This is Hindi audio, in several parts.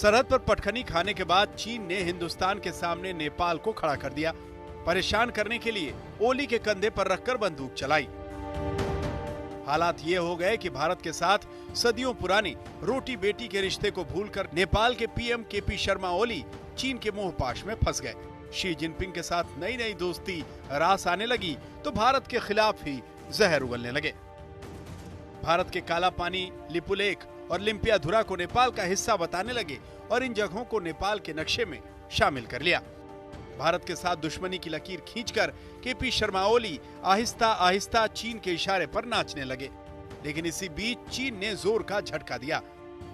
सरहद पर पटखनी खाने के बाद चीन ने हिंदुस्तान के सामने नेपाल को खड़ा कर दिया। परेशान करने के लिए ओली के कंधे पर रखकर बंदूक चलाई। हालात ये हो गए कि भारत के साथ सदियों पुरानी रोटी बेटी के रिश्ते को भूलकर नेपाल के पीएम केपी शर्मा ओली चीन के मोहपाश में फंस गए। शी जिनपिंग के साथ नई नई दोस्ती रास आने लगी तो भारत के खिलाफ ही जहर उगलने लगे। भारत के काला पानी, लिपुलेख और लिम्पियाधुरा को नेपाल का हिस्सा बताने लगे और इन जगहों को नेपाल के नक्शे में शामिल कर लिया। भारत के साथ दुश्मनी की लकीर खींचकर केपी शर्मा ओली आहिस्ता आहिस्ता चीन के इशारे पर नाचने लगे। लेकिन इसी बीच चीन ने जोर का झटका दिया।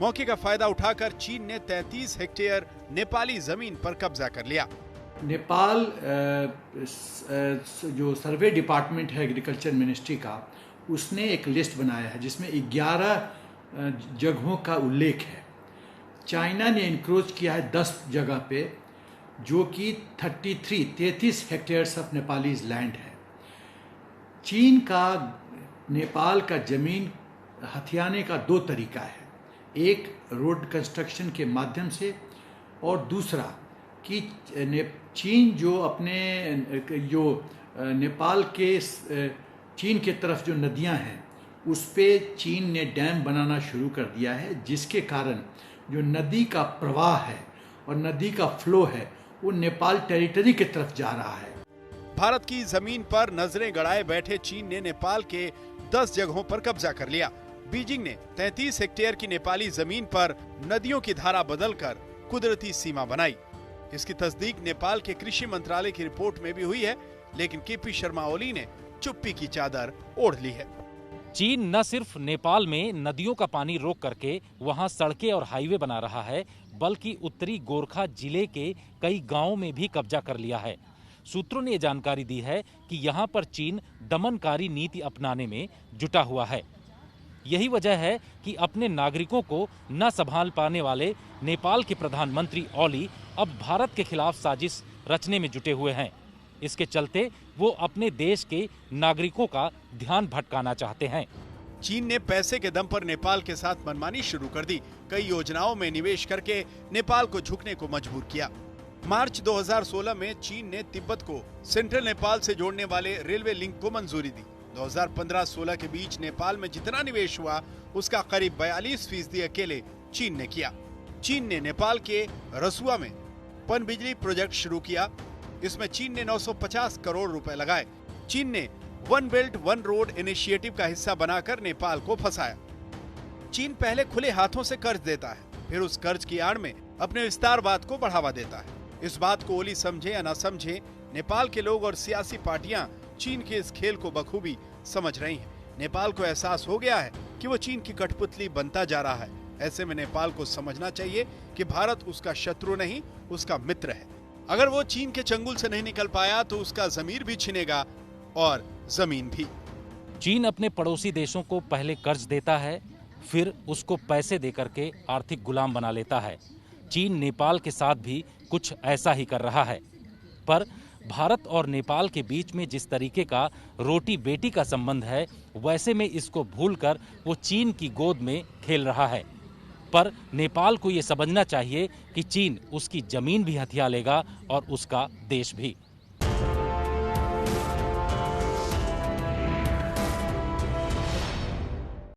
मौके का फायदा उठाकर चीन ने 33 हेक्टेयर नेपाली जमीन पर कब्जा कर लिया। नेपाल जो सर्वे डिपार्टमेंट है एग्रीकल्चर मिनिस्ट्री का, उसने एक लिस्ट बनाया है जिसमें 11 जगहों का उल्लेख है। चाइना ने इंक्रोच किया है 10 जगह पे, जो कि 33 हेक्टेयर्स ऑफ नेपालीज लैंड है। चीन का नेपाल का जमीन हथियाने का 2 तरीका है, एक रोड कंस्ट्रक्शन के माध्यम से और दूसरा कि चीन जो नेपाल के चीन के तरफ जो नदियां हैं उस पे चीन ने डैम बनाना शुरू कर दिया है, जिसके कारण जो नदी का प्रवाह है और नदी का फ्लो है वो नेपाल टेरिटरी की तरफ जा रहा है। भारत की जमीन पर नजरें गड़ाए बैठे चीन ने नेपाल के 10 जगहों पर कब्जा कर लिया। बीजिंग ने 33 हेक्टेयर की नेपाली जमीन पर नदियों की धारा बदलकर कुदरती सीमा बनाई। इसकी तस्दीक नेपाल के कृषि मंत्रालय की रिपोर्ट में भी हुई है, लेकिन केपी शर्मा ओली ने चुप्पी की चादर ओढ़ ली है। चीन न सिर्फ नेपाल में नदियों का पानी रोक करके वहां सड़कें और हाईवे बना रहा है, बल्कि उत्तरी गोरखा जिले के कई गांवों में भी कब्जा कर लिया है। सूत्रों ने जानकारी दी है कि यहां पर चीन दमनकारी नीति अपनाने में जुटा हुआ है। यही वजह है कि अपने नागरिकों को न संभाल पाने वाले नेपाल के प्रधानमंत्री ओली अब भारत के खिलाफ साजिश रचने में जुटे हुए हैं। इसके चलते वो अपने देश के नागरिकों का ध्यान भटकाना चाहते हैं। चीन ने पैसे के दम पर नेपाल के साथ मनमानी शुरू कर दी। कई योजनाओं में निवेश करके नेपाल को झुकने को मजबूर किया। मार्च 2016 में चीन ने तिब्बत को सेंट्रल नेपाल से जोड़ने वाले रेलवे लिंक को मंजूरी दी। 2015-16 के बीच नेपाल में जितना निवेश हुआ उसका करीब 42% अकेले चीन ने किया। चीन ने नेपाल के रसुआ में पनबिजली प्रोजेक्ट शुरू किया। इसमें चीन ने 950 करोड़ रुपए लगाए। चीन ने one belt one road initiative का हिस्सा बनाकर नेपाल को फंसाया। चीन पहले खुले हाथों से कर्ज देता है, फिर उस कर्ज की आड़ में अपने विस्तारवाद को बढ़ावा देता है। इस बात को ओली समझे या ना समझे, नेपाल के लोग और सियासी पार्टियां चीन के इस खेल को बखूबी समझ रही हैं। नेपाल को एहसास हो गया है कि वो चीन की कठपुतली बनता जा रहा है। ऐसे में नेपाल को समझना चाहिए कि भारत उसका शत्रु नहीं, उसका मित्र है। अगर वो चीन के चंगुल से नहीं निकल पाया तो उसका जमीर भी छिनेगा और जमीन भी। चीन अपने पड़ोसी देशों को पहले कर्ज देता है, फिर उसको पैसे देकर के आर्थिक गुलाम बना लेता है। चीन नेपाल के साथ भी कुछ ऐसा ही कर रहा है। पर भारत और नेपाल के बीच में जिस तरीके का रोटी बेटी का संबंध है, वैसे में इसको भूलकर वो चीन की गोद में खेल रहा है। पर नेपाल को ये समझना चाहिए कि चीन उसकी जमीन भी हथिया लेगा और उसका देश भी।